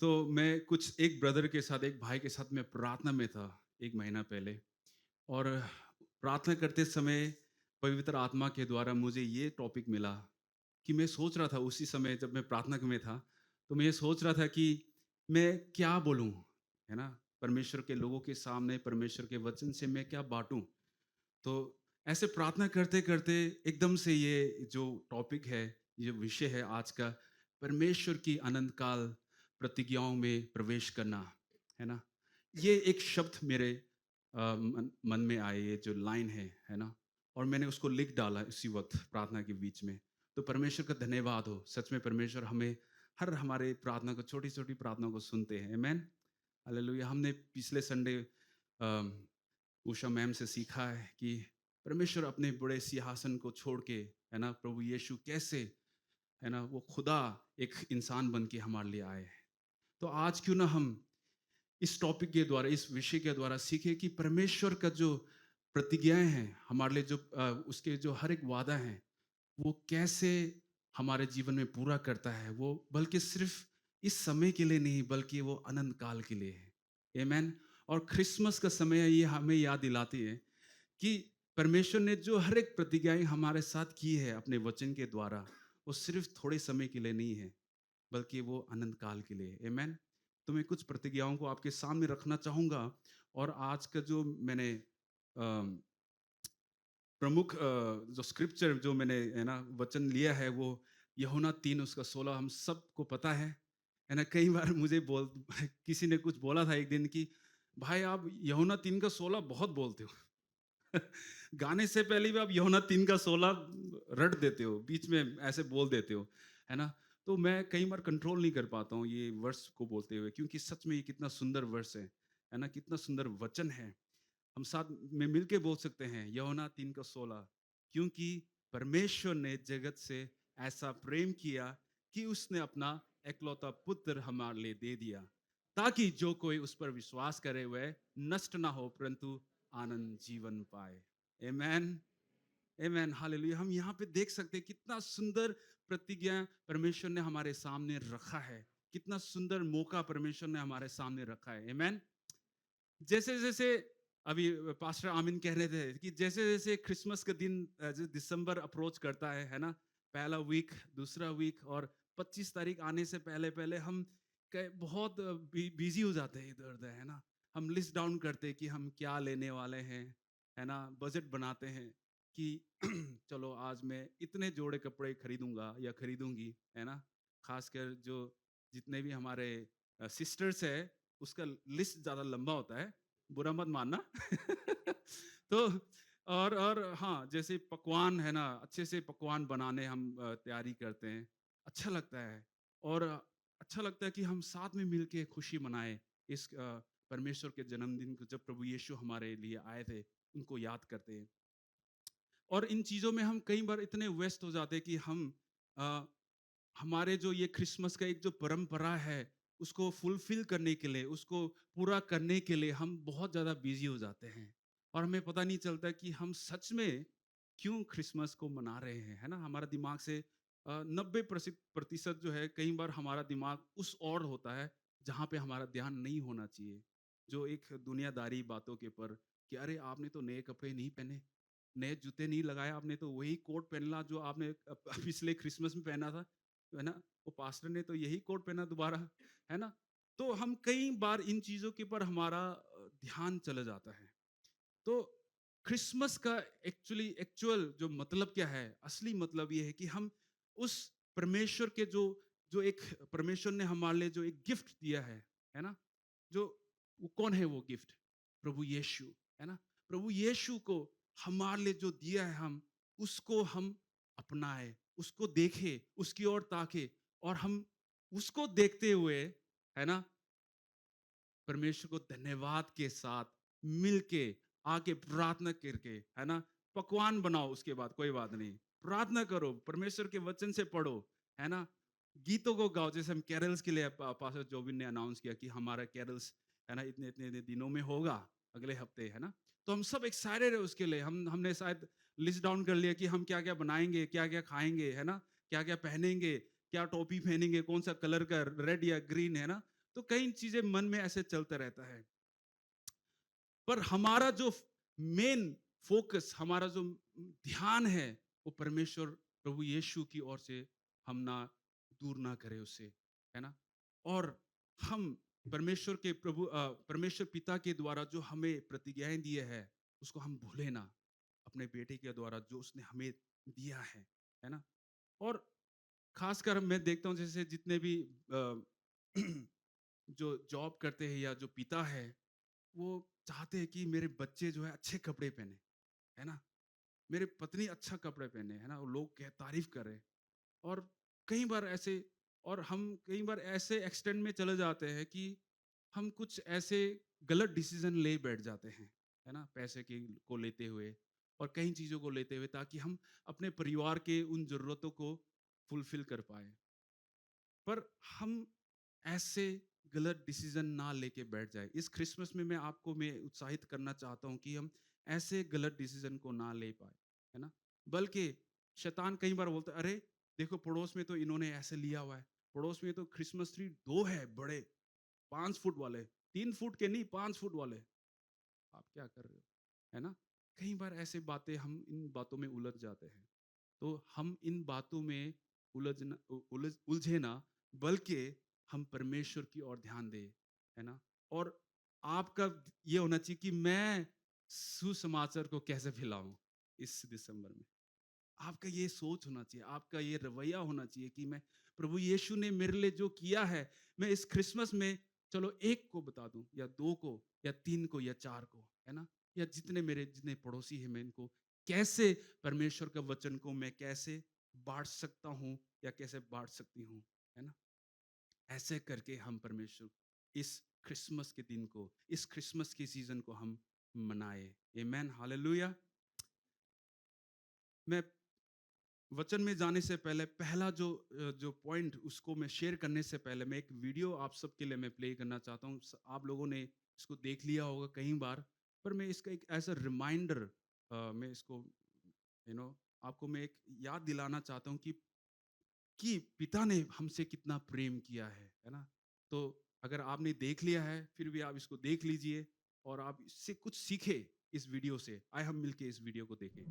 तो मैं कुछ एक ब्रदर के साथ, एक भाई के साथ मैं प्रार्थना में था 1 महीना पहले। और प्रार्थना करते समय पवित्र आत्मा के द्वारा मुझे ये टॉपिक मिला कि मैं सोच रहा था उसी समय जब मैं प्रार्थना में था, तो मैं ये सोच रहा था कि मैं क्या बोलूँ, है ना? परमेश्वर के लोगों के सामने परमेश्वर के वचन से मैं क्या बाँटूँ? तो ऐसे प्रार्थना करते-करते एकदम से ये जो टॉपिक है, ये विषय है आज का, परमेश्वर की अनंत काल प्रतिज्ञाओं में प्रवेश करना, है ना? ये एक शब्द मेरे मन मन में आए, ये जो लाइन है ना? और मैंने उसको लिख डाला इसी वक़्त प्रार्थना के बीच में। तो परमेश्वर का धन्यवाद हो, सच में परमेश्वर हमें हर हमारे प्रार्थना को, छोटी-छोटी प्रार्थना को सुनते हैं। आमेन। हालेलुया! हमने पिछले संडे अ उषा मैम से सीखा है कि परमेश्वर अपने बड़े सिंहासन को छोड़ के, है ना, प्रभु यीशु कैसे, है ना, वो खुदा एक इंसान बन के हमारे लिए आए हैं। तो आज क्यों ना हम इस टॉपिक के द्वारा, इस विषय के द्वारा सीखे कि परमेश्वर का जो प्रतिज्ञाएं हैं हमारे लिए, जो उसके जो हर एक वादा है, वो कैसे हमारे जीवन में पूरा करता है। वो बल्कि सिर्फ इस समय के लिए नहीं, बल्कि वो अनंत काल के लिए है। आमेन। और क्रिसमस का समय ये हमें याद दिलाती है कि परमेश्वर ने जो हर एक प्रतिज्ञाएं हमारे साथ की है अपने वचन के द्वारा, वो सिर्फ थोड़े समय के लिए नहीं है, बल्कि वो अनंत काल के लिए है। आमेन। तो मैं कुछ प्रतिज्ञाओं को आपके सामने रखना चाहूँगा। और आज का जो मैंने प्रमुख जो स्क्रिप्चर जो मैंने, है ना, वचन लिया है, वो यूहन्ना 3 उसका 16 हम सबको पता है ना? कई बार मुझे बोल किसी ने कुछ बोला था एक दिन कि भाई आप यूहन्ना 3 का 16 बहुत बोलते हो। गाने से पहले भी आप यूहन्ना 3 का 16 रट देते हो, बीच में ऐसे बोल देते हो, है ना? तो मैं कई बार कंट्रोल नहीं कर पाता हूँ ये वर्स को बोलते हुए, क्योंकि सच में ये कितना सुंदर वर्स है ना? कितना सुंदर वचन है। हम साथ में मिलके बोल सकते हैं यूहन्ना 3 का 16, क्योंकि परमेश्वर ने जगत से ऐसा प्रेम किया कि उसने अपना एकलौता पुत्र हमारे लिए दे दिया, ताकि जो कोई उस पर विश्वास करे वह नष्ट ना हो, परंतु आनंद जीवन पाए। आमेन। आमेन। हालेलुया! हम यहाँ पे देख सकते हैं कितना सुंदर प्रतिज्ञा परमेश्वर ने हमारे सामने रखा है। कितना सुंदर मौका परमेश्वर ने हमारे सामने रखा है। आमेन। जैसे जैसे अभी पास्टर आमिन कह रहे थे कि जैसे जैसे क्रिसमस का दिन, जो दिसंबर अप्रोच करता है ना, पहला वीक, दूसरा वीक, और 25 तारीख आने से पहले पहले हम बहुत बिजी हो जाते हैं इधर उधर, है ना? हम लिस्ट डाउन करते हैं कि हम क्या लेने वाले हैं, है ना? बजट बनाते हैं कि चलो आज मैं इतने जोड़े कपड़े खरीदूंगा या खरीदूंगी, है ना? खासकर जो जितने भी हमारे सिस्टर्स है, उसका लिस्ट ज़्यादा लंबा होता है, बुरा मत मानना। तो और हाँ, जैसे पकवान है ना, अच्छे से पकवान बनाने हम तैयारी करते हैं, अच्छा लगता है। और अच्छा लगता है कि हम साथ में मिलके खुशी मनाएं इस परमेश्वर के जन्मदिन को, जब प्रभु यीशु हमारे लिए आए थे, उनको याद करते हैं। और इन चीज़ों में हम कई बार इतने व्यस्त हो जाते हैं कि हम अ, हमारे जो ये क्रिसमस का एक जो परंपरा है, उसको फुलफिल करने के लिए, उसको पूरा करने के लिए हम बहुत ज़्यादा बिजी हो जाते हैं। और हमें पता नहीं चलता कि हम सच में क्यों क्रिसमस को मना रहे हैं, है ना? हमारा दिमाग से 90% जो है, कई बार हमारा दिमाग उस ओर होता है जहाँ पे हमारा ध्यान नहीं होना चाहिए। जो एक दुनियादारी बातों के पर, कि अरे आपने तो नए कपड़े नहीं पहने, नए जूते नहीं लगाए, आपने तो वही कोट पहनला जो आपने पिछले क्रिसमस में पहना था, है ना? वो पास्टर ने तो यही कोट पहना दोबारा, है ना? तो हम कई बार इन चीज़ों के पर हमारा ध्यान चला जाता है। तो क्रिसमस का एक्चुअल जो मतलब क्या है? असली मतलब ये है कि हम उस परमेश्वर के जो जो एक परमेश्वर ने हमारे लिए जो एक गिफ्ट दिया है ना? जो वो कौन है वो गिफ्ट? प्रभु यीशु, है ना? प्रभु यीशु को हमारे लिए जो दिया है, हम उसको हम अपनाएँ, उसको देखें, उसकी ओर ताकें, और हम उसको देखते हुए, है ना, परमेश्वर को धन्यवाद के साथ मिलके आके प्रार्थना करके, है ना, पकवान बनाओ, उसके बाद कोई बात नहीं, प्रार्थना करो, परमेश्वर के वचन से पढ़ो, है ना, गीतों को गाओ। जैसे हम कैरल्स के लिए पास्टर जोबिन ने अनाउंस किया कि हमारा कैरल्स, है ना, इतने इतने इतने दिनों में होगा, अगले हफ्ते, है ना? तो हम सब एक्साइटेड है उसके लिए। हमने शायद लिस्ट डाउन कर लिया कि हम क्या क्या बनाएंगे, क्या क्या खाएंगे, है ना, क्या क्या पहनेंगे, क्या टोपी पहनेंगे, कौन सा कलर का, रेड या ग्रीन, है ना? तो कई चीजें मन में ऐसे चलता रहता है, पर हमारा जो मेन फोकस, हमारा जो ध्यान है, वो परमेश्वर प्रभु यीशु की ओर से हम ना दूर ना करें उससे, है ना। और हम परमेश्वर पिता के द्वारा जो हमें प्रतिज्ञाएं दिए है, उसको हम भूले ना, अपने बेटे के द्वारा जो उसने हमें दिया है ना। और खासकर मैं देखता हूँ जैसे जितने भी जो जॉब करते हैं या जो पिता है, वो चाहते हैं कि मेरे बच्चे जो है अच्छे कपड़े पहने, है ना, मेरे पत्नी अच्छा कपड़े पहने, है ना, और लोग कह तारीफ करे। और कई बार ऐसे, और हम कई बार ऐसे एक्सटेंड में चले जाते हैं कि हम कुछ ऐसे गलत डिसीजन ले बैठ जाते हैं, है ना, पैसे के को लेते हुए और कई चीज़ों को लेते हुए, ताकि हम अपने परिवार के उन ज़रूरतों को फुलफिल कर पाए। पर हम ऐसे गलत डिसीजन ना लेके बैठ जाए। इस क्रिसमस में मैं उत्साहित करना चाहता हूँ कि हम ऐसे गलत डिसीजन को ना ले पाए, है ना। बल्कि शैतान कई बार बोलता है, अरे देखो पड़ोस में तो इन्होंने ऐसे लिया हुआ है, पड़ोस में तो क्रिसमस ट्री दो है बड़े, 5 फुट वाले, 3 फुट के नहीं, 5 फुट वाले, आप क्या कर रहे हो, है ना। कई बार ऐसे बातें, हम इन बातों में उलझ जाते हैं। तो हम इन बातों में उलझे ना, बल्कि हम परमेश्वर की ओर ध्यान दें, है ना। और आपका ये होना चाहिए कि मैं सुसमाचार को कैसे फैलाऊं इस दिसंबर में। आपका ये सोच होना चाहिए, आपका ये रवैया होना चाहिए कि मैं, प्रभु यीशु ने मेरे लिए जो किया है, मैं इस क्रिसमस में चलो एक को बता दूं या दो को या तीन को या चार को, है ना, या जितने पड़ोसी हैं, मैं इनको कैसे परमेश्वर का वचन को मैं कैसे बांट सकता हूं या कैसे बांट सकती हूँ, है ना। ऐसे करके हम परमेश्वर इस क्रिसमस के दिन को, इस क्रिसमस के सीजन को हम मनाए। आमेन, हालेलुया। मैं वचन में जाने से पहले पहला जो पॉइंट उसको मैं शेयर करने से पहले, मैं एक वीडियो आप सबके लिए मैं प्ले करना चाहता हूँ। आप लोगों ने इसको देख लिया होगा कई बार, पर मैं इसका एक ऐसा रिमाइंडर, मैं इसको आपको मैं एक याद दिलाना चाहता हूँ कि पिता ने हमसे कितना प्रेम किया है ना। तो अगर आपने देख लिया है, फिर भी आप इसको देख लीजिए और आप इससे कुछ सीखे, इस वीडियो से। आए हम मिलके इस वीडियो को देखें।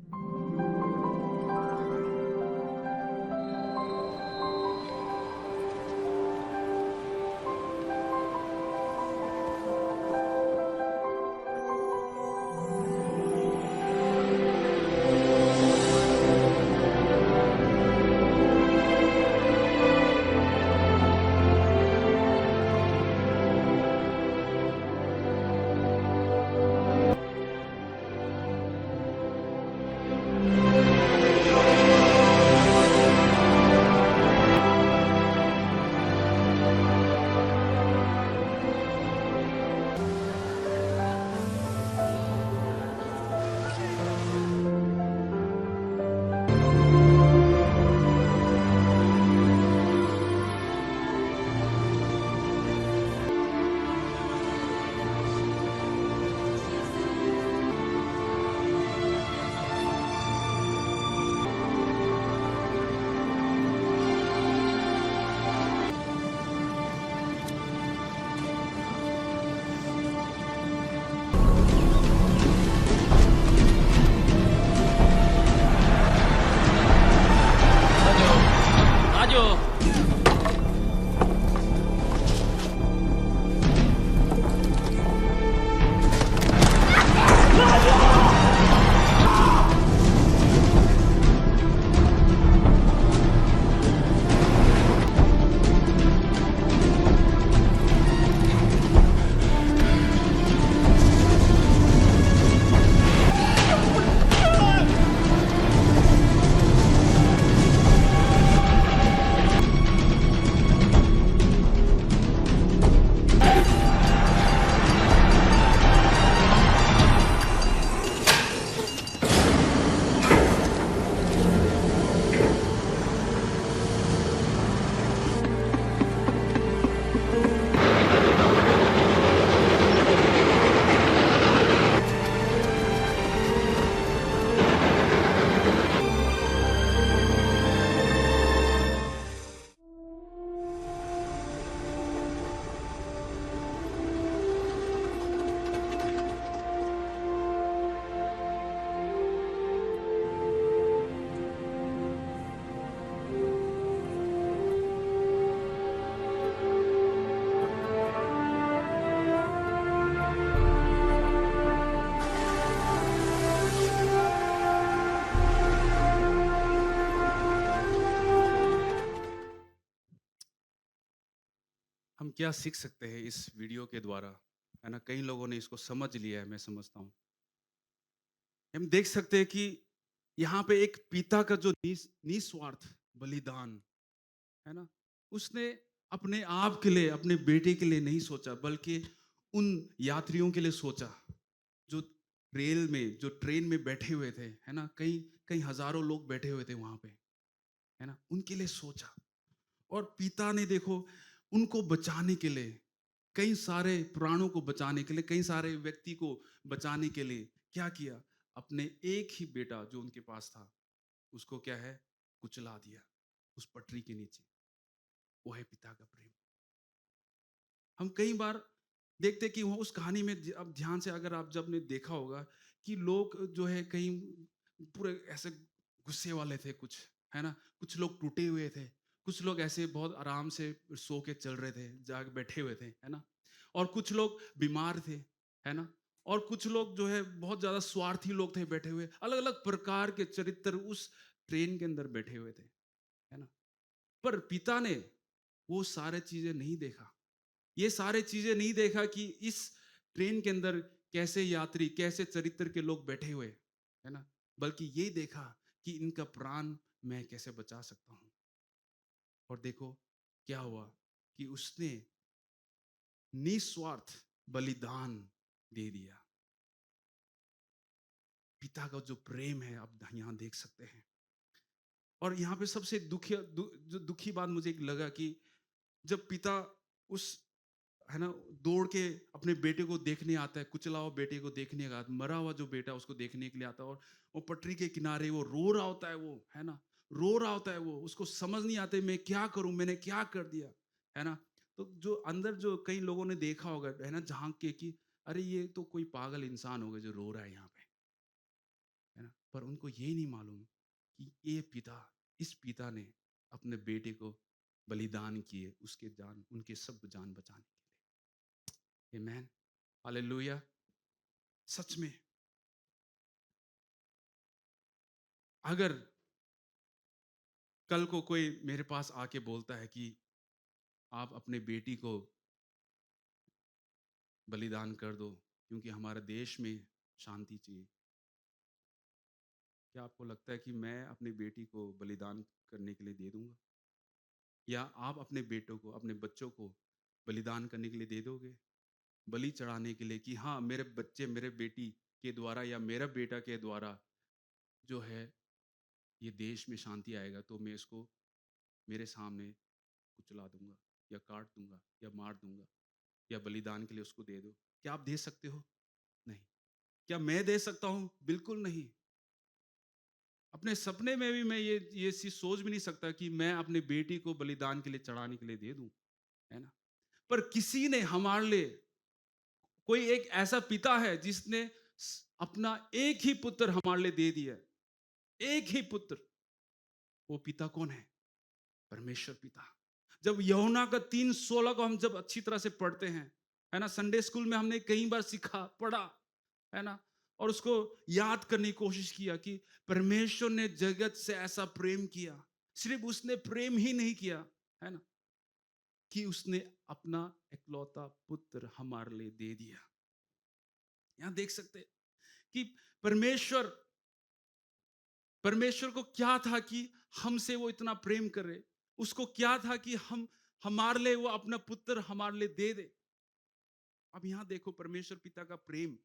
क्या सीख सकते हैं इस वीडियो के द्वारा? है ना? कई लोगों ने इसको समझ लिया है, मैं समझता हूँ। हम देख सकते हैं कि यहाँ पे एक पिता का जो निस्वार्थ बलिदान, है ना? उसने अपने आप के लिए, अपने बेटे के लिए नहीं सोचा, बल्कि उन यात्रियों के लिए सोचा, जो जो ट्रेन में बैठे हुए थे, है ना? कई कई हज़ारों लोग बैठे हुए थे वहाँ पे, है ना? उनके लिए सोचा। और पिता ने देखो उनको बचाने के लिए, कई सारे प्राणों को बचाने के लिए, कई सारे व्यक्ति को बचाने के लिए क्या किया? अपने एक ही बेटा जो उनके पास था, उसको क्या है? कुचला दिया उस पटरी के नीचे। वो है पिता का प्रेम। हम कई बार देखते कि वो उस कहानी में अब ध्यान से अगर आप जब ने देखा होगा कि लोग जो है कहीं पूरे ऐसे गुस्से वाले थे कुछ, है ना? कुछ लोग टूटे हुए थे, कुछ लोग ऐसे बहुत आराम से सो के चल रहे थे, जाग बैठे हुए थे, है ना? और कुछ लोग बीमार थे, है ना? और कुछ लोग जो है बहुत ज़्यादा स्वार्थी लोग थे बैठे हुए, अलग-अलग प्रकार के चरित्र उस ट्रेन के अंदर बैठे हुए थे, है ना? पर पिता ने वो सारे चीज़ें नहीं देखा। ये सारे चीजें नहीं देखा कि इस ट्रेन के अंदर कैसे यात्री, कैसे चरित्र के लोग बैठे हुए, है ना? बल्कि ये देखा कि इनका प्राण मैं कैसे बचा सकता हूं। और देखो क्या हुआ कि उसने निस्वार्थ बलिदान दे दिया। पिता का जो प्रेम है आप यहाँ देख सकते हैं। और यहाँ पे सबसे जो दुखी बात मुझे एक लगा कि जब पिता उस, है ना, दौड़ के अपने बेटे को देखने आता है, कुचला हुआ बेटे को देखने का, मरा हुआ जो बेटा उसको देखने के लिए आता है, और वो पटरी के किनारे वो रो रहा होता है, वो, है ना, रो रहा होता है, वो उसको समझ नहीं आते मैं क्या करूं, मैंने क्या कर दिया, है ना? तो जो अंदर जो कई लोगों ने देखा होगा, है ना, झांक के कि अरे ये तो कोई पागल इंसान होगा जो रो रहा है यहाँ पे, है ना? पर उनको ये नहीं मालूम कि ये पिता, इस पिता ने अपने बेटे को बलिदान किए, उसके जान, उनके सब जान बचाने के लिए। आमेन, हालेलुया। सच में अगर कल को कोई मेरे पास आके बोलता है कि आप अपने बेटी को बलिदान कर दो क्योंकि हमारे देश में शांति चाहिए, क्या आपको लगता है कि मैं अपनी बेटी को बलिदान करने के लिए दे दूंगा? या आप अपने बेटों को, अपने बच्चों को बलिदान करने के लिए दे दोगे, बलि चढ़ाने के लिए कि हाँ मेरे बच्चे, मेरे बेटी के द्वारा या मेरा बेटा के द्वारा जो है ये देश में शांति आएगा, तो मैं इसको मेरे सामने कुचला दूंगा या काट दूंगा या मार दूंगा या बलिदान के लिए उसको दे दो? क्या आप दे सकते हो? नहीं। क्या मैं दे सकता हूं? बिल्कुल नहीं। अपने सपने में भी मैं ये चीज सोच भी नहीं सकता कि मैं अपनी बेटी को बलिदान के लिए चढ़ाने के लिए दे दूं, है ना? पर किसी ने हमारे लिए, कोई एक ऐसा पिता है जिसने अपना एक ही पुत्र हमारे लिए दे दिया, एक ही पुत्र। वो पिता कौन है? परमेश्वर पिता। जब यूहन्ना का 3:16 को हम जब अच्छी तरह से पढ़ते हैं, है ना, संडे स्कूल में हमने कई बार सीखा, पढ़ा, है ना, और उसको याद करने की कोशिश किया कि परमेश्वर ने जगत से ऐसा प्रेम किया। सिर्फ उसने प्रेम ही नहीं किया, है ना, कि उसने अपना इकलौता पुत्र हमारे लिए दे दिया। यहां देख सकते हैं कि परमेश्वर परमेश्वर को क्या था कि हमसे वो इतना प्रेम करे। उसको क्या था कि हम, हमारे लिए वो अपना पुत्र हमारे लिए दे दे। अब यहां देखो परमेश्वर पिता का प्रेम,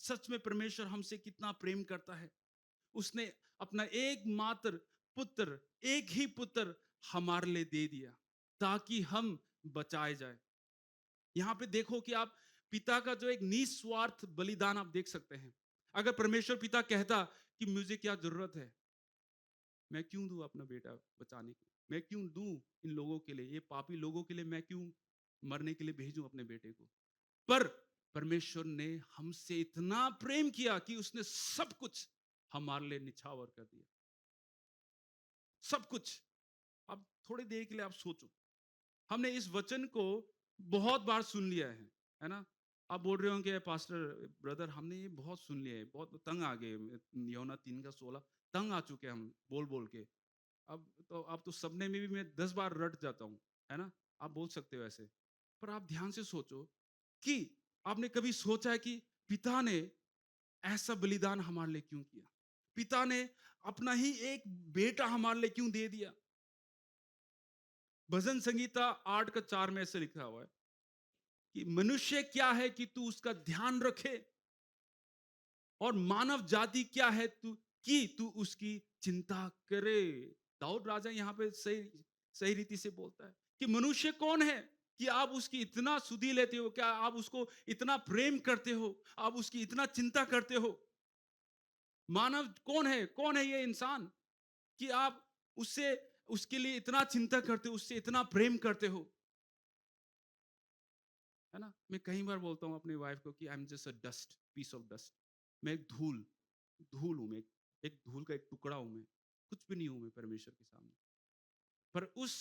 सच में परमेश्वर हमसे कितना प्रेम करता है। उसने अपना एकमात्र पुत्र, एक ही पुत्र हमारे लिए दे दिया ताकि हम बचाए जाए। यहां पे देखो कि आप पिता का जो एक निस्वार्थ बलिदान आप देख सकते हैं। अगर परमेश्वर पिता कहता कि मुझे क्या जरूरत है, मैं क्यों दूं अपना बेटा बचाने के लिए, मैं क्यों दूं इन लोगों के लिए, ये पापी लोगों के लिए मैं क्यों मरने के लिए भेजूं अपने बेटे को? पर परमेश्वर ने हमसे इतना प्रेम किया कि उसने सब कुछ हमारे लिए निछावर कर दिया, सब कुछ। अब थोड़ी देर के लिए आप सोचो, हमने इस वचन को बहुत बार सुन लिया है ना? आप बोल रहे होंगे पास्टर ब्रदर हमने ये बहुत सुन लिया है, बहुत तंग आ गए, यूहन्ना 3:16 तंग आ चुके हैं हम बोल बोल के। अब तो सपने में भी मैं 10 बार रट जाता हूँ, है ना? आप बोल सकते हो ऐसे। पर आप ध्यान से सोचो कि आपने कभी सोचा है कि पिता ने ऐसा बलिदान हमारे लिए क्यों किया? पिता ने अपना ही एक बेटा हमारे लिए क्यों दे दिया? भजन संगीता 8 का 4 में ऐसे लिखा हुआ है कि मनुष्य क्या है कि तू उसका ध्यान रखे, और मानव जाति क्या है तू उसकी चिंता करे। दाऊद राजा यहाँ पे सही सही रीति से बोलता है कि मनुष्य कौन है कि आप उसकी इतना सुधि लेते हो, क्या आप उसको इतना प्रेम करते हो, आप उसकी इतना चिंता करते हो? मानव कौन है ये इंसान कि आप उससे उसके लिए इतना चिंता करते हो, उससे इतना प्रेम करते हो, है ना? मैं कई बार बोलता हूँ अपनी वाइफ को कि I am just a dust, piece of dust. मैं एक धूल धूल हूं, मैं एक धूल का एक टुकड़ा हूं, मैं कुछ भी नहीं हूं मैं परमेश्वर के सामने। पर उस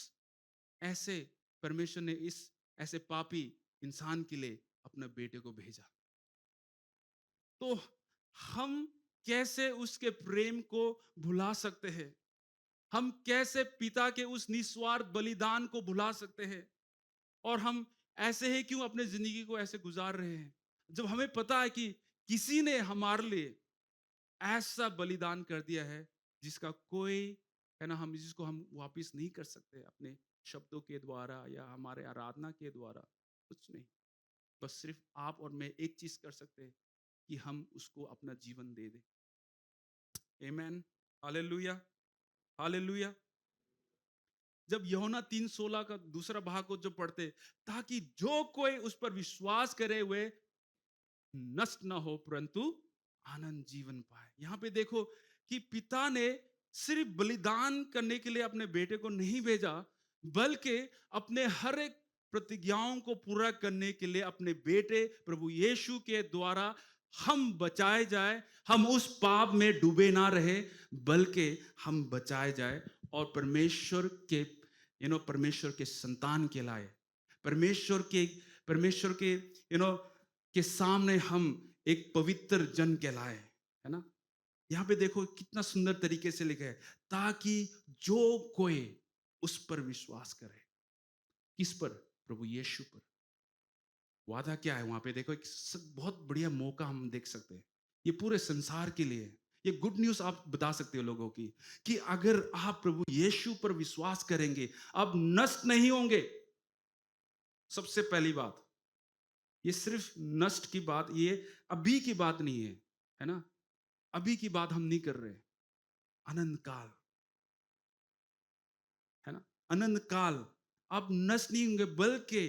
ऐसे परमेश्वर ने इस ऐसे पापी इंसान के लिए अपने बेटे को भेजा। तो हम कैसे उसके प्रेम को भुला सकते हैं? हम कैसे पिता के उस निस्वार्थ बलिदान को भुला सकते हैं? और हम ऐसे ही क्यों अपने जिंदगी को ऐसे गुजार रहे हैं, जब हमें पता है कि किसी ने हमारे लिए ऐसा बलिदान कर दिया है जिसका कोई, है ना, हम जिसको हम वापिस नहीं कर सकते अपने शब्दों के द्वारा या हमारे आराधना के द्वारा, कुछ नहीं। बस सिर्फ आप और मैं एक चीज कर सकते हैं कि हम उसको अपना जीवन दे दें। आमेन। हालेलुया। हालेलुया। जब यूहन्ना 3:16 का दूसरा भाग को जब पढ़ते, ताकि जो कोई उस पर विश्वास करे वे नष्ट ना हो परंतु आनंद जीवन पाए। यहां पे देखो कि पिता ने सिर्फ बलिदान करने के लिए अपने बेटे को नहीं भेजा, बल्कि अपने हर एक प्रतिज्ञाओं को पूरा करने के लिए अपने बेटे प्रभु यीशु के द्वारा हम बचाए जाए, हम उस पाप में डूबे ना रहे, बल्कि हम बचाए जाए और परमेश्वर के संतान कहलाए। परमेश्वर के के सामने हम एक पवित्र जन कहलाए, है ना? यहाँ पे देखो कितना सुंदर तरीके से लिखा है, ताकि जो कोई उस पर विश्वास करे। किस पर? प्रभु यीशु पर। वादा क्या है वहां पे? देखो एक बहुत बढ़िया मौका हम देख सकते हैं, ये पूरे संसार के लिए। ये गुड न्यूज आप बता सकते हो लोगों की कि अगर आप प्रभु यीशु पर विश्वास करेंगे, आप नष्ट नहीं होंगे। सबसे पहली बात, ये सिर्फ नष्ट की बात, ये अभी की बात नहीं है ना? अभी की बात हम नहीं कर रहे, अनंत काल, है ना? अनंत काल आप नष्ट नहीं होंगे, बल्कि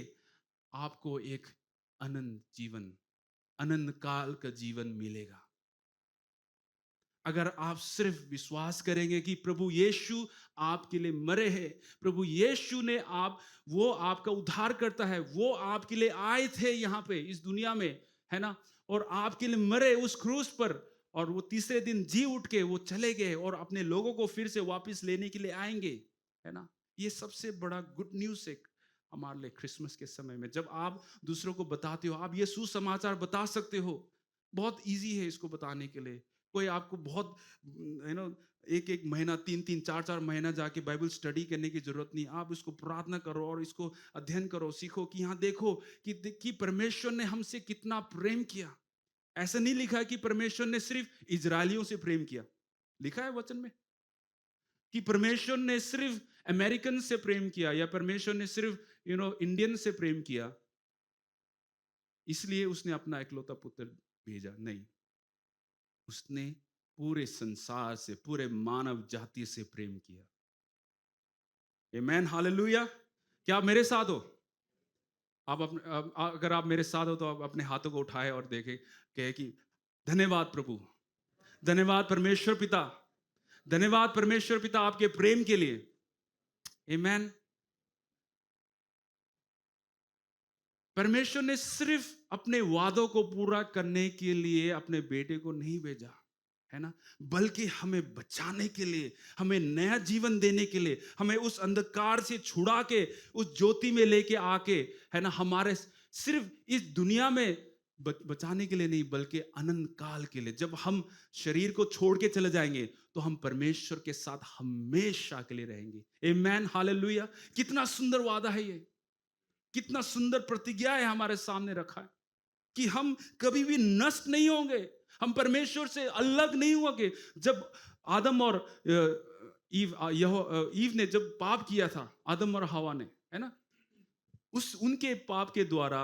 आपको एक अनंत जीवन, अनंत काल का जीवन मिलेगा। अगर आप सिर्फ विश्वास करेंगे कि प्रभु यीशु आपके लिए मरे हैं, प्रभु यीशु ने वो आपका उद्धार करता है, वो आपके लिए आए थे यहाँ पे इस दुनिया में, है ना? और आपके लिए मरे उस क्रूस पर, और वो तीसरे दिन जी उठ के वो चले गए और अपने लोगों को फिर से वापस लेने के लिए आएंगे, है ना? ये सबसे बड़ा गुड न्यूज है हमारे लिए क्रिसमस के समय में। जब आप दूसरों को बताते हो, आप ये सुसमाचार बता सकते हो। बहुत इजी है इसको बताने के लिए। कोई आपको बहुत एक एक महीना, 3-3 4-4 महीना जाके बाइबल स्टडी करने की जरूरत नहीं। आप इसको प्रार्थना करो और इसको अध्ययन करो, सीखो कि यहाँ देखो कि परमेश्वर ने हमसे कितना प्रेम किया। ऐसा नहीं लिखा है कि परमेश्वर ने सिर्फ इजरायलियों से प्रेम किया। लिखा है वचन में कि परमेश्वर ने सिर्फ अमेरिकन से प्रेम किया, या परमेश्वर ने सिर्फ इंडियन से प्रेम किया इसलिए उसने अपना इकलौता पुत्र भेजा। नहीं, उसने पूरे संसार से, पूरे मानव जाति से प्रेम किया। आमेन, हालेलुया। क्या आप मेरे साथ हो? अगर आप मेरे साथ हो तो आप अपने हाथों को उठाए और देखें, कहे कि धन्यवाद प्रभु, धन्यवाद परमेश्वर पिता, धन्यवाद परमेश्वर पिता आपके प्रेम के लिए। आमेन। परमेश्वर ने सिर्फ अपने वादों को पूरा करने के लिए अपने बेटे को नहीं भेजा, है ना, बल्कि हमें बचाने के लिए, हमें नया जीवन देने के लिए, हमें उस अंधकार से छुड़ा के उस ज्योति में लेके आके, है ना, हमारे सिर्फ इस दुनिया में बचाने के लिए नहीं, बल्कि अनंत काल के लिए। जब हम शरीर को छोड़ के चले जाएंगे तो हम परमेश्वर के साथ हमेशा के लिए रहेंगे। आमेन, हालेलुया। कितना सुंदर वादा है ये। कितना सुंदर प्रतिज्ञा है हमारे सामने रखा है कि हम कभी भी नष्ट नहीं होंगे, हम परमेश्वर से अलग नहीं होंगे। जब आदम और ईव ने जब पाप किया था, आदम और हवा ने, है ना, उस उनके पाप के द्वारा,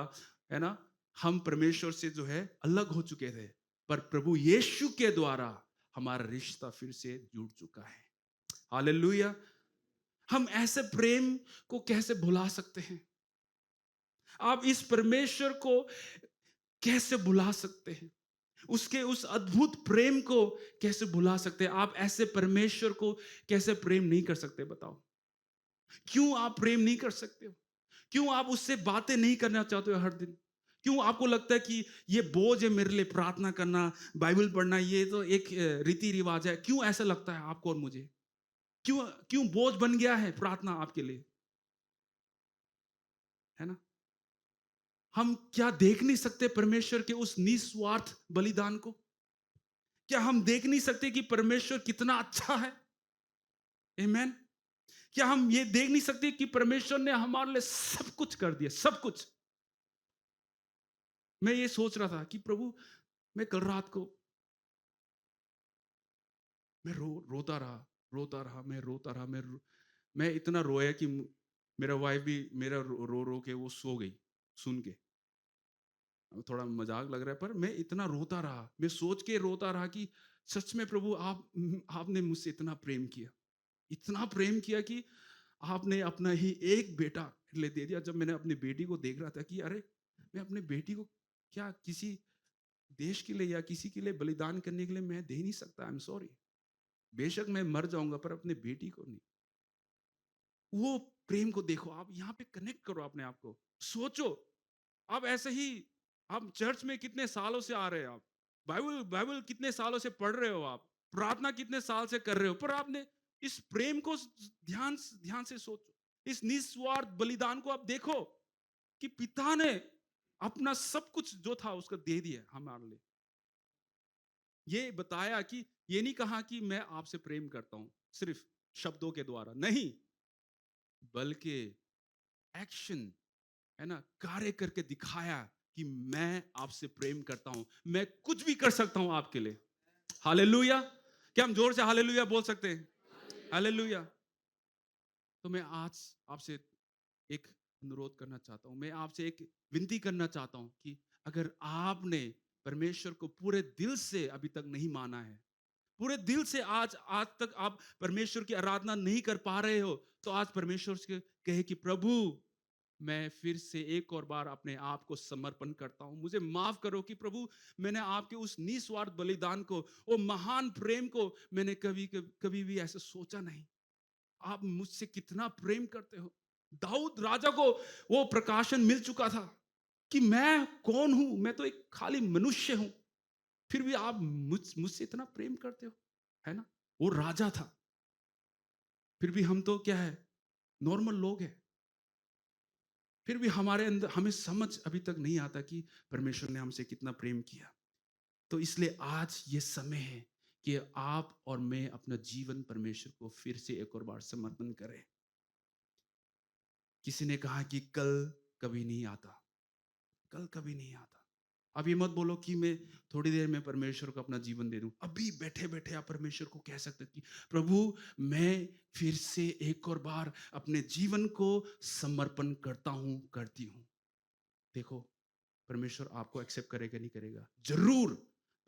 है ना, हम परमेश्वर से जो है अलग हो चुके थे। पर प्रभु यीशु के द्वारा हमारा रिश्ता फिर से जुड़ चुका है। हालेलुया। हम ऐसे प्रेम को कैसे भुला सकते हैं? आप इस परमेश्वर को कैसे भुला सकते हैं? उसके उस अद्भुत प्रेम को कैसे भुला सकते हैं? आप ऐसे परमेश्वर को कैसे प्रेम नहीं कर सकते? बताओ, क्यों आप प्रेम नहीं कर सकते हो? क्यों आप उससे बातें नहीं करना चाहते हो हर दिन? क्यों आपको लगता है कि ये बोझ है मेरे लिए, प्रार्थना करना, बाइबल पढ़ना, ये तो एक रीति रिवाज है? क्यों ऐसा लगता है आपको और मुझे? क्यों क्यों बोझ बन गया है प्रार्थना आपके लिए? है ना? हम क्या देख नहीं सकते परमेश्वर के उस निस्वार्थ बलिदान को? क्या हम देख नहीं सकते कि परमेश्वर कितना अच्छा है? आमेन। क्या हम ये देख नहीं सकते कि परमेश्वर ने हमारे लिए सब कुछ कर दिया, सब कुछ? मैं ये सोच रहा था कि प्रभु, मैं कल रात को मैं रोता रहा, रोता रहा, मैं रोता रहा, मैं इतना रोया कि मेरा वाइफ भी मेरा रो रो के वो सो गई सुन के। थोड़ा मजाक लग रहा है, पर मैं इतना रोता रहा, मैं सोच के रोता रहा कि सच में प्रभु, आपने मुझसे इतना प्रेम किया, इतना प्रेम किया कि आपने अपना ही एक बेटा ले दे दिया। जब मैंने अपनी बेटी को देख रहा था कि अरे, मैं अपनी बेटी को क्या किसी देश के लिए या किसी के लिए बलिदान करने के लिए मैं दे नहीं सकता। आई एम सॉरी, बेशक मैं मर जाऊंगा, पर अपने बेटी को नहीं। वो प्रेम को देखो, आप यहाँ पे कनेक्ट करो अपने आप को, सोचो। आप ऐसे ही, आप चर्च में कितने सालों से आ रहे हैं, आप बाइबल बाइबल कितने सालों से पढ़ रहे हो, आप प्रार्थना कितने साल से कर रहे हो, पर आपने इस प्रेम को ध्यान ध्यान से सोचो, इस निस्वार्थ बलिदान को आप देखो कि पिता ने अपना सब कुछ जो था उसका दे दिया हमारे लिए। ये बताया कि ये नहीं कहा कि मैं आपसे प्रेम करता हूं सिर्फ शब्दों के द्वारा, नहीं, बल्कि एक्शन, है ना, कार्य करके दिखाया कि मैं आपसे प्रेम करता हूं, मैं कुछ भी कर सकता हूं आपके लिए। हालेलुया। क्या हम जोर से हालेलुया बोल सकते हैं? हालेलुया। तो मैं आज आपसे एक अनुरोध करना चाहता हूं, मैं आपसे एक विनती करना चाहता हूं कि अगर आपने परमेश्वर को पूरे दिल से अभी तक नहीं माना है, पूरे दिल से आज आज तक आप परमेश्वर की आराधना नहीं कर पा रहे हो, तो आज परमेश्वर से कहे कि प्रभु, मैं फिर से एक और बार अपने आप को समर्पण करता हूं, मुझे माफ करो कि प्रभु, मैंने आपके उस निस्वार्थ बलिदान को, वो महान प्रेम को मैंने कभी कभी कभी भी ऐसे सोचा नहीं। आप मुझसे कितना प्रेम करते हो। दाऊद राजा को वो प्रकाशन मिल चुका था कि मैं कौन हूं, मैं तो एक खाली मनुष्य हूं, फिर भी आप मुझसे इतना प्रेम करते हो, है ना। वो राजा था, फिर भी हम तो क्या है, नॉर्मल लोग हैं। फिर भी हमारे अंदर हमें समझ अभी तक नहीं आता कि परमेश्वर ने हमसे कितना प्रेम किया। तो इसलिए आज ये समय है कि आप और मैं अपना जीवन परमेश्वर को फिर से एक और बार समर्पण करें। किसी ने कहा कि कल कभी नहीं आता, कल कभी नहीं आता। अब ये मत बोलो कि मैं थोड़ी देर में परमेश्वर को अपना जीवन दे दूं। अभी बैठे बैठे आप परमेश्वर को कह सकते हैं कि प्रभु, मैं फिर से एक और बार अपने जीवन को समर्पण करता हूं, करती हूं। देखो, परमेश्वर आपको एक्सेप्ट करेगा नहीं करेगा, जरूर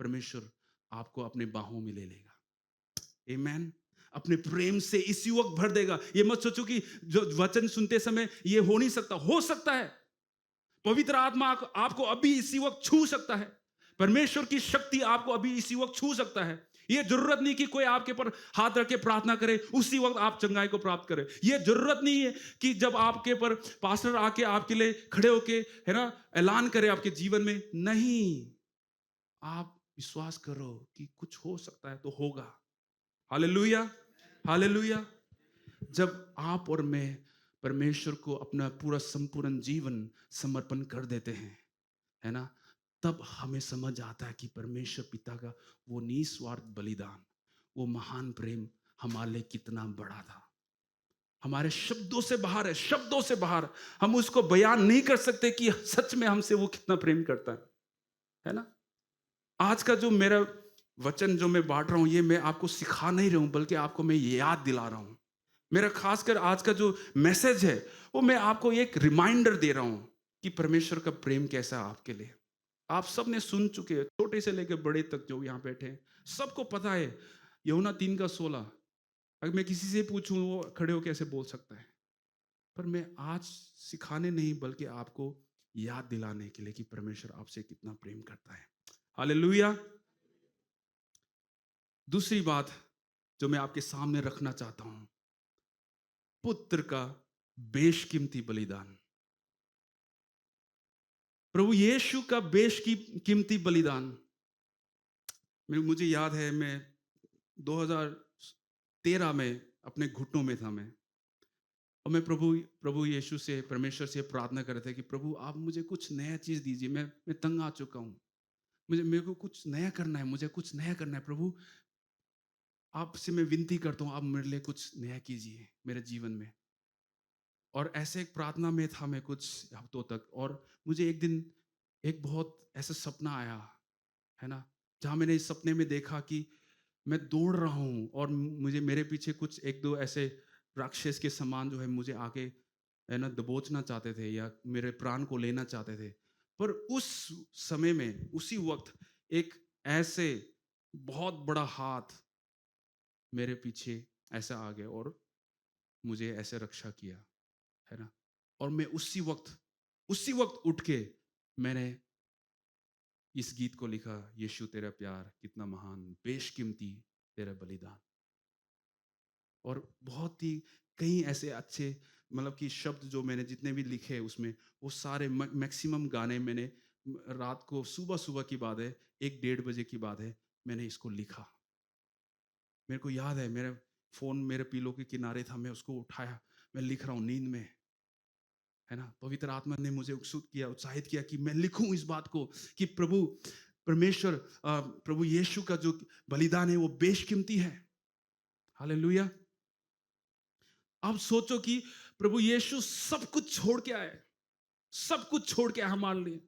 परमेश्वर आपको अपने बाहों में ले लेगा। आमेन। अपने प्रेम से इस युवक भर देगा। ये मत सोचो कि जो वचन सुनते समय ये हो नहीं सकता, हो सकता है। पवित्र आत्मा आपको अभी इसी वक्त छू सकता है। परमेश्वर की शक्ति आपको अभी इसी वक्त छू सकता है। ये जरूरत नहीं कि कोई आपके पर हाथ रख के प्रार्थना करे, उसी वक्त आप चंगाई को प्राप्त करें। ये जरूरत नहीं है कि जब आपके पर पास्टर आके आपके लिए खड़े होके, है ना, ऐलान करे आपके जीवन में। नहीं, आप विश्वास करो कि कुछ हो सकता है तो होगा। Hallelujah, hallelujah. जब आप और मैं परमेश्वर को अपना पूरा संपूर्ण जीवन समर्पण कर देते हैं, है ना, तब हमें समझ आता है कि परमेश्वर पिता का वो निस्वार्थ बलिदान, वो महान प्रेम हमारे लिए कितना बड़ा था। हमारे शब्दों से बाहर है, शब्दों से बाहर। हम उसको बयान नहीं कर सकते कि सच में हमसे वो कितना प्रेम करता है ना। आज का जो मेरा वचन जो मैं बांट रहा हूं, ये मैं आपको सिखा नहीं रहा हूं, बल्कि आपको मैं याद दिला रहा हूं। मेरा खासकर आज का जो मैसेज है, वो मैं आपको एक रिमाइंडर दे रहा हूं कि परमेश्वर का प्रेम कैसा है आपके लिए। आप सब ने सुन चुके हैं, छोटे से लेकर बड़े तक जो यहाँ बैठे हैं, सबको पता है। यूहन्ना 3:16, अगर मैं किसी से पूछूं वो खड़े होकर ऐसे बोल सकता है। पर मैं आज सिखाने नहीं, बल्कि आपको याद दिलाने के लिए कि परमेश्वर आपसे कितना प्रेम करता है। हालेलुया। दूसरी बात जो मैं आपके सामने रखना चाहता हूं, पुत्र का बेशकीमती बलिदान। प्रभु यीशु का बेशकीमती बलिदान। मुझे याद है, मैं 2013 में अपने घुटनों में था मैं, और मैं प्रभु प्रभु यीशु से, परमेश्वर से प्रार्थना कर रहा था कि प्रभु आप मुझे कुछ नया चीज दीजिए। मैं तंग आ चुका हूँ, मेरे को कुछ नया करना है, मुझे कुछ नया करना है। प्रभु आपसे मैं विनती करता हूँ, आप मेरे लिए कुछ नया कीजिए मेरे जीवन में। और ऐसे एक प्रार्थना में था मैं कुछ हफ्तों तक, और मुझे एक दिन एक बहुत ऐसा सपना आया, है ना, जहाँ मैंने इस सपने में देखा कि मैं दौड़ रहा हूँ और मुझे मेरे पीछे कुछ एक दो ऐसे राक्षस के समान जो है मुझे आगे, है ना, दबोचना चाहते थे या मेरे प्राण को लेना चाहते थे। पर उस समय में, उसी वक्त एक ऐसे बहुत बड़ा हाथ मेरे पीछे ऐसा आ गया और मुझे ऐसे रक्षा किया, है ना। और मैं उसी वक्त उठ के मैंने इस गीत को लिखा, यीशु तेरा प्यार कितना महान, बेशकीमती तेरा बलिदान। और बहुत ही कई ऐसे अच्छे, मतलब कि शब्द जो मैंने जितने भी लिखे उसमें, वो सारे मैक्सिमम गाने मैंने रात को, सुबह सुबह की बात है, 1-1:30 बजे की बात है, मैंने इसको लिखा। मेरे को याद है, मेरा फोन मेरे पीलो के किनारे था, मैं उसको उठाया, मैं लिख रहा हूँ नींद में, है ना। पवित्र आत्मा ने मुझे उत्साहित किया कि मैं लिखूं इस बात को कि प्रभु परमेश्वर, प्रभु यीशु का जो बलिदान है वो बेशकीमती है। हालेलुया। अब सोचो कि प्रभु यीशु सब कुछ छोड़ के आए, सब कुछ छोड़ के आए हमारे लिए।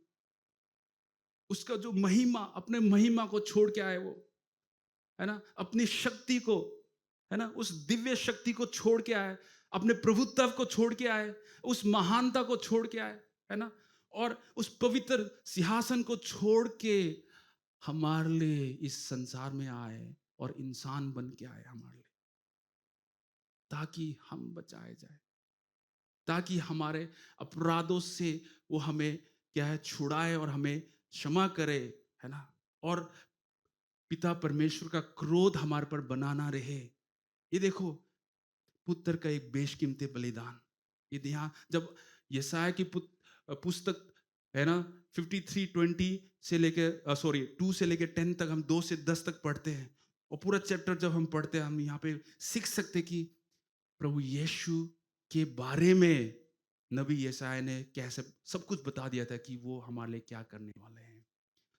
उसका जो महिमा, अपने महिमा को छोड़ के आए वो, है ना, अपनी शक्ति को, है ना, उस दिव्य शक्ति को छोड़ के आए, अपने प्रभुत्व को छोड़ के आए, उस महानता को छोड़ के आए, है ना, और उस पवित्र सिंहासन को छोड़ के हमारे लिए इस संसार में आए और इंसान बन के आए हमारे लिए, ताकि हम बचाए जाए, ताकि हमारे अपराधों से वो हमें क्या है, छुड़ाए और हमें क्षमा करे, है ना। और पिता परमेश्वर का क्रोध हमारे पर बनाना रहे। ये देखो, पुत्र का एक बेशकीमती बलिदान। ये यहाँ जब यशायाह की पुस्तक, है ना, 53:20 से लेके 2 से लेके 10 तक, हम 2 से 10 तक पढ़ते हैं, और पूरा चैप्टर जब हम पढ़ते हैं, हम यहाँ पे सीख सकते कि प्रभु यीशु के बारे में नबी यशायाह ने कैसे सब कुछ बता दिया था कि वो हमारे लिए क्या करने वाले हैं।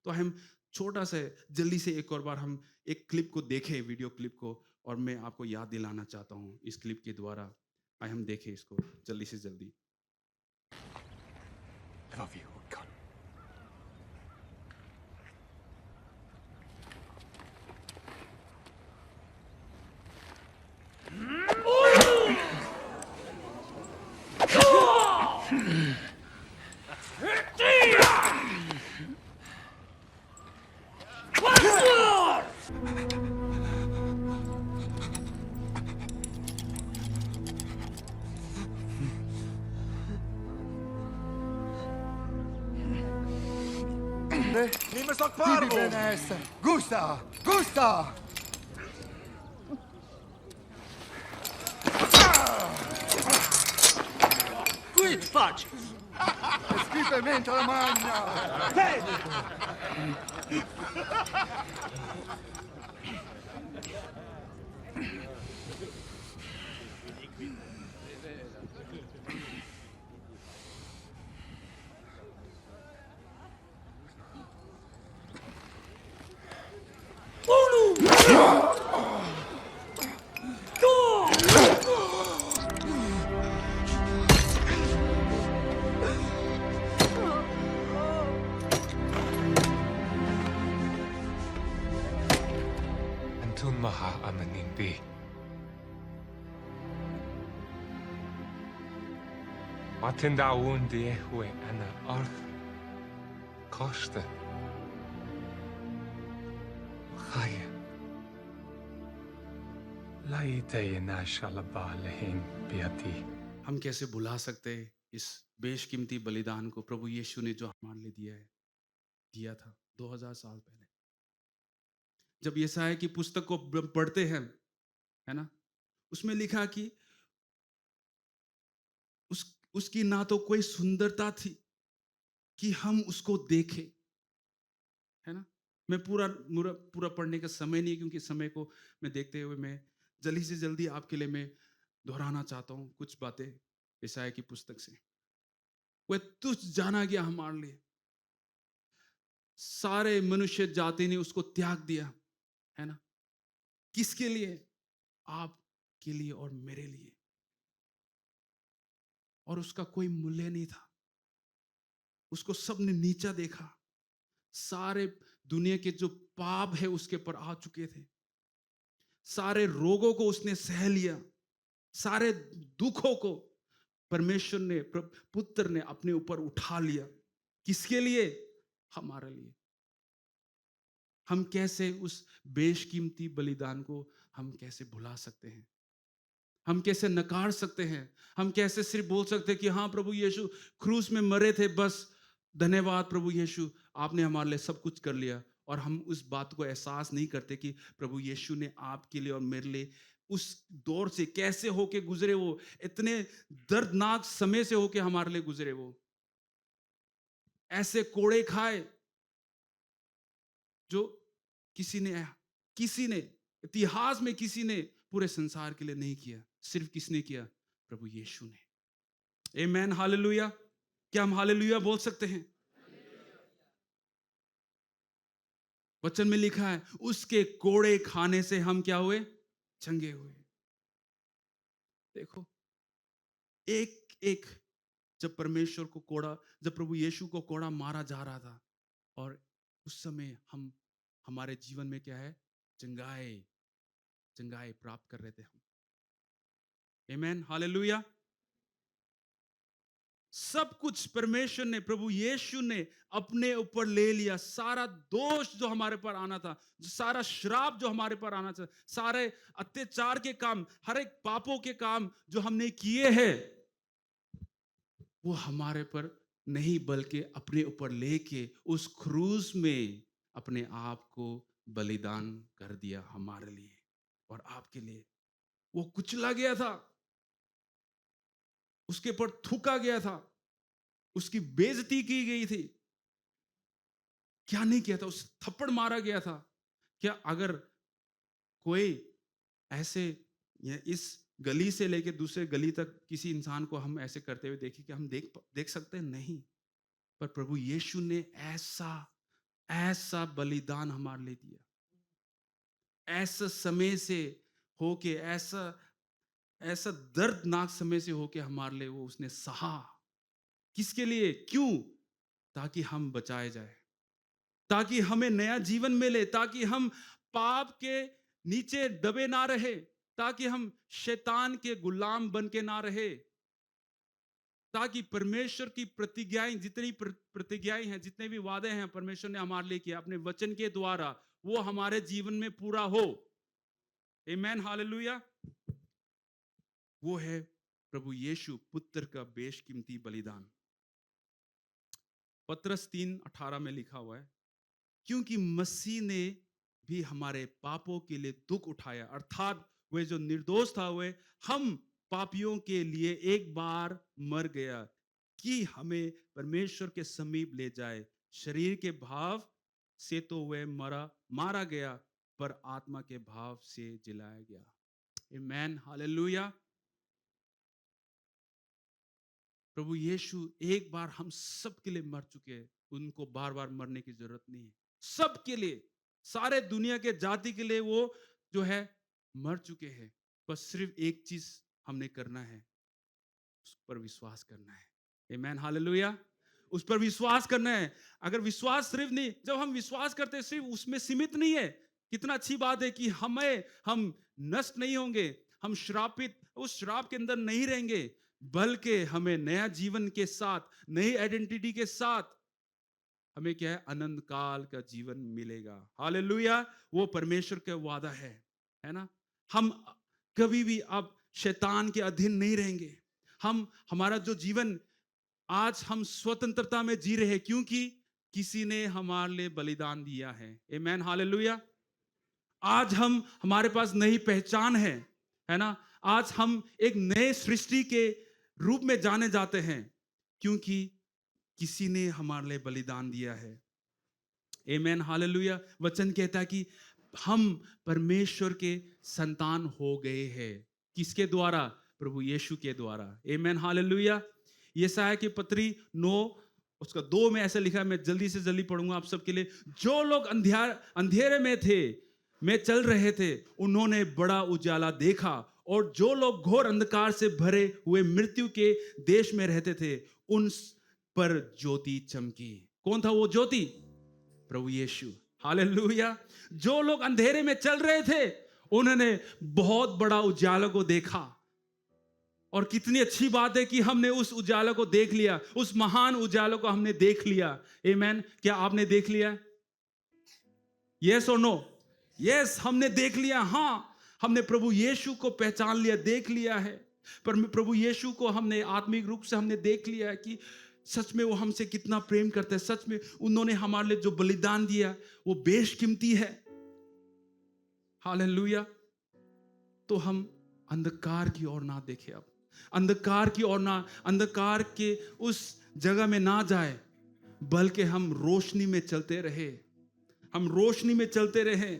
तो हम छोटा सा जल्दी से एक और बार हम एक क्लिप को देखें, वीडियो क्लिप को, और मैं आपको याद दिलाना चाहता हूँ इस क्लिप के द्वारा। आइए हम देखें इसको जल्दी से जल्दी। Love you, God. Nimm sak parvo! Gusta! Gusta! Qui facci! Schifamento la magna! namin hindi. Matindaun di ehwe ana arth koste. Chaya. Laite na shalaba lehin biati. हम कैसे भुला सकते हैं इस बेशकीमती बलिदान को प्रभु यीशु ने जो हमारे लिए दिया था 2000 साल पहले। जब यशायाह की पुस्तक को पढ़ते हैं, है ना, उसमें लिखा कि उसकी ना तो कोई सुंदरता थी कि हम उसको देखें, है ना। मैं पूरा पढ़ने का समय नहीं है, क्योंकि समय को मैं देखते हुए मैं जल्दी से जल्दी आपके लिए मैं दोहराना चाहता हूँ कुछ बातें यशायाह की पुस्तक से। वह तुच्छ जाना गया हमारे लिए, सारे मनुष्य जाति ने उसको त्याग दिया, है ना। किसके लिए? आपके लिए और मेरे लिए। और उसका कोई मूल्य नहीं था, उसको सबने नीचा देखा। सारे दुनिया के जो पाप है उसके पर आ चुके थे, सारे रोगों को उसने सह लिया, सारे दुखों को परमेश्वर ने, पुत्र ने अपने ऊपर उठा लिया। किसके लिए? हमारे लिए। हम कैसे उस बेशकीमती बलिदान को हम कैसे भुला सकते हैं? हम कैसे नकार सकते हैं? हम कैसे सिर्फ बोल सकते हैं कि हाँ प्रभु यीशु क्रूस में मरे थे, बस धन्यवाद प्रभु यीशु, आपने हमारे लिए सब कुछ कर लिया। और हम उस बात को एहसास नहीं करते कि प्रभु यीशु ने आपके लिए और मेरे लिए उस दौर से कैसे होके गुजरे, वो इतने दर्दनाक समय से होके हमारे लिए गुजरे। वो ऐसे कोड़े खाए जो किसी ने इतिहास में किसी ने पूरे संसार के लिए नहीं किया। सिर्फ किसने किया? प्रभु यीशु ने। आमेन, हालेलुया। क्या हम हालेलुया बोल सकते हैं? वचन में लिखा है उसके कोड़े खाने से हम क्या हुए? चंगे हुए। देखो, एक एक जब परमेश्वर को कोड़ा, जब प्रभु यीशु को कोड़ा मारा जा रहा था, और उस समय हम हमारे जीवन में क्या है? चंगाई प्राप्त कर रहे थे हम। आमेन, हालेलुया। सब कुछ परमेश्वर ने, प्रभु यीशु ने अपने ऊपर ले लिया। सारा दोष जो हमारे पर आना था, सारा श्राप जो हमारे पर आना था, सारे अत्याचार के काम, हर एक पापों के काम जो हमने किए हैं, वो हमारे पर नहीं बल्कि अपने ऊपर लेके उस क्रूस में अपने आप को बलिदान कर दिया हमारे लिए और आपके लिए। वो कुचला गया था, उसके ऊपर थूका गया था, उसकी बेइज्जती की गई थी। क्या नहीं किया था? उस थप्पड़ मारा गया था। क्या अगर कोई ऐसे इस गली से लेके दूसरे गली तक किसी इंसान को हम ऐसे करते हुए देखें कि हम देख सकते हैं? नहीं। पर प्रभु यीशु ने ऐसा बलिदान हमारे लिए दिया, ऐसा समय से होके, ऐसा दर्दनाक समय से होके हमारे लिए वो उसने सहा। किसके लिए? क्यों? ताकि हम बचाए जाए, ताकि हमें नया जीवन मिले, ताकि हम पाप के नीचे दबे ना रहे, ताकि हम शैतान के गुलाम बन के ना रहे, ताकि परमेश्वर की प्रतिज्ञाएं, जितनी प्रतिज्ञाएं हैं, जितने भी वादे हैं परमेश्वर ने हमारे लिए किया अपने वचन के द्वारा, वो हमारे जीवन में पूरा हो। आमेन, हालेलुया। वो है प्रभु यीशु पुत्र का बेशकीमती बलिदान। पत्रस 3:18 में लिखा हुआ है, क्योंकि मसीह ने भी हमारे पापों के लिए दुख उठाया, अर्थात वह जो निर्दोष था वह हम पापियों के लिए एक बार मर गया कि हमें परमेश्वर के समीप ले जाए। शरीर के भाव से तो वह मारा गया, पर आत्मा के भाव से जिलाया गया। आमेन, हालेलुया। प्रभु यीशु एक बार हम सब के लिए मर चुके हैं, उनको बार बार मरने की जरूरत नहीं है। सबके लिए, सारे दुनिया के जाति के लिए वो जो है मर चुके हैं। बस सिर्फ एक चीज हमने करना है, उस पर विश्वास करना है। आमेन, हालेलुया। उस पर विश्वास करना है। अगर विश्वास सिर्फ नहीं, जब हम विश्वास करते हैं सिर्फ उसमें सीमित नहीं है कितना अच्छी बात है कि हम नष्ट नहीं होंगे, हम श्रापित उस श्राप के अंदर नहीं रहेंगे, बल्कि हमें नया जीवन के साथ, नई आइडेंटिटी के साथ हमें क्या है, अनंत काल का जीवन मिलेगा। हालेलुया, वो परमेश्वर का वादा है ना। हम कभी भी अब शैतान के अधीन नहीं रहेंगे। हमारा जो जीवन आज हम स्वतंत्रता में जी रहे हैं, क्योंकि किसी ने हमारे लिए बलिदान दिया है। आमेन, हालेलुया। आज हमारे पास नई पहचान है ना। आज हम एक नए सृष्टि के रूप में जाने जाते हैं, क्योंकि किसी ने हमारे लिए बलिदान दिया है। आमेन, हालेलुया। वचन कहता है कि हम परमेश्वर के संतान हो गए हैं। किसके द्वारा? प्रभु यीशु के द्वारा। आमेन, हालेलुया। यशायाह की पत्री 9 उसका 2 में ऐसा लिखा है, मैं जल्दी से जल्दी पढ़ूंगा आप सबके लिए। जो लोग अंधेरे में थे, में चल रहे थे, उन्होंने बड़ा उजाला देखा, और जो लोग घोर अंधकार से भरे हुए मृत्यु के देश में रहते थे, उन पर ज्योति चमकी। कौन था वो ज्योति? प्रभु यीशु। हालेलुया। जो लोग अंधेरे में चल रहे थे, उन्होंने बहुत बड़ा उजाला को देखा। और कितनी अच्छी बात है कि हमने उस उजाला को देख लिया, उस महान उजाला को हमने देख लिया। आमेन। क्या आपने देख लिया? यस और नो? यस, हमने देख लिया। हाँ, हमने प्रभु यीशु को पहचान लिया, देख लिया है। पर प्रभु यीशु को हमने आत्मिक रूप से हमने देख लिया है कि सच में वो हमसे कितना प्रेम करते हैं। सच में उन्होंने हमारे लिए जो बलिदान दिया वो बेशकीमती है। हालेलुया। तो हम अंधकार की ओर ना देखें, अब अंधकार की ओर ना, अंधकार के उस जगह में ना जाए, बल्कि हम रोशनी में चलते रहे। हम रोशनी में चलते रहे।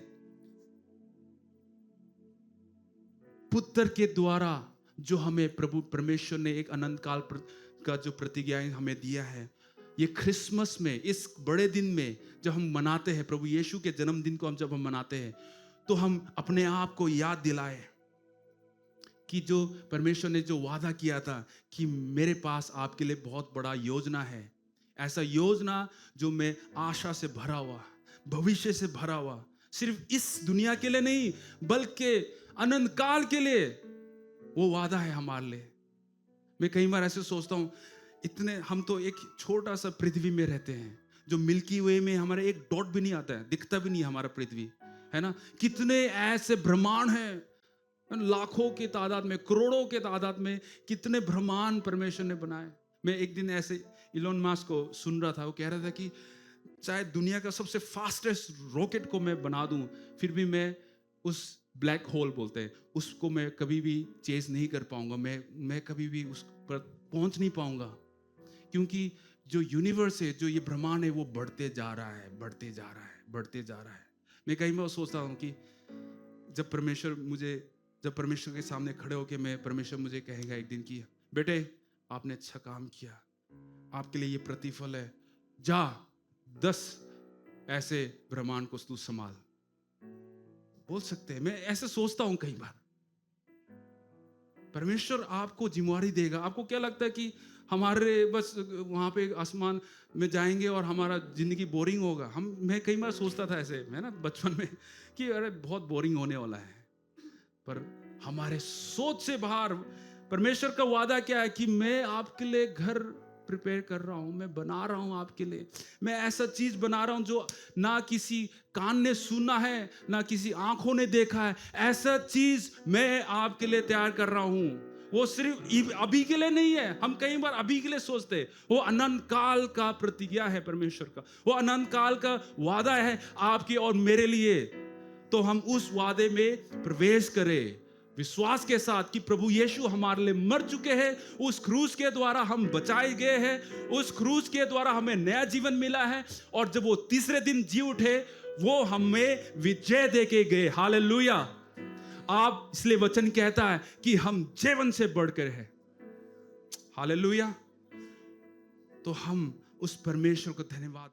पुत्र के द्वारा जो हमें प्रभु परमेश्वर ने एक अनंत काल का जो प्रतिज्ञा हमें दिया है, ये क्रिसमस में, इस बड़े दिन में जब हम मनाते हैं, प्रभु यीशु के जन्मदिन को जब हम मनाते हैं, तो हम अपने आप को याद दिलाए कि जो परमेश्वर ने जो वादा किया था कि मेरे पास आपके लिए बहुत बड़ा योजना है। ऐसा योजना जो मैं आशा से भरा हुआ, भविष्य से भरा हुआ, सिर्फ इस दुनिया के लिए नहीं, बल्कि अनंत काल के लिए वो वादा है हमारे लिए। मैं कई बार ऐसे सोचता हूँ, इतने हम तो एक छोटा सा पृथ्वी में रहते हैं, जो मिल्की वे में हमारा एक डॉट भी नहीं आता है, दिखता भी नहीं हमारा पृथ्वी, है ना। कितने ऐसे ब्रह्मांड हैं, लाखों के तादाद में, करोड़ों के तादाद में कितने ब्रह्मांड परमेश्वर ने बनाए। मैं एक दिन ऐसे इलोन मस्क को सुन रहा था, वो कह रहा था कि चाहे दुनिया का सबसे फास्टेस्ट रॉकेट को मैं बना दूं, फिर भी मैं उस ब्लैक होल बोलते हैं उसको मैं कभी भी चेज नहीं कर पाऊंगा। मैं कभी भी उस पर पहुंच नहीं पाऊंगा, क्योंकि जो यूनिवर्स है, जो ये ब्रह्मांड है, वो बढ़ते जा रहा है, बढ़ते जा रहा है, बढ़ते जा रहा है। मैं कई बार सोचता हूँ कि जब परमेश्वर के सामने खड़े होकर मैं, परमेश्वर मुझे कहेगा एक दिन कि बेटे आपने अच्छा काम किया, आपके लिए ये प्रतिफल है, जा 10 ऐसे ब्रह्मांड को तू संभाल, बोल सकते हैं। मैं ऐसे सोचता हूं कई बार। परमेश्वर आपको जिम्मेवारी देगा। आपको क्या लगता है कि हमारे बस वहां पे आसमान में जाएंगे और हमारा जिंदगी बोरिंग होगा? मैं कई बार सोचता था ऐसे, है ना, बचपन में, कि अरे बहुत बोरिंग होने वाला है। पर हमारे सोच से बाहर परमेश्वर का वादा क्या है कि मैं आपके लिए घर प्रिपेयर कर रहा हूं, मैं बना रहा हूं आपके लिए। मैं ऐसा चीज बना रहा हूं जो ना किसी कान ने सुना है, ना किसी आंखों ने देखा है। ऐसा चीज मैं आपके लिए तैयार कर रहा हूं। वो सिर्फ अभी के लिए नहीं है। हम कई बार अभी के लिए सोचते हैं, वो अनंत काल का प्रतिज्ञा है परमेश्वर का, वो अनंत काल का वादा है आपके और मेरे लिए। तो हम उस वादे में प्रवेश करें विश्वास के साथ कि प्रभु यीशु हमारे लिए मर चुके हैं, उस क्रूस के द्वारा हम बचाए गए हैं, उस क्रूस के द्वारा हमें नया जीवन मिला है, और जब वो तीसरे दिन जी उठे, वो हमें विजय देके गए। हालेलुया। आप इसलिए वचन कहता है कि हम जीवन से बढ़कर हैं। हालेलुया। तो हम उस परमेश्वर को धन्यवाद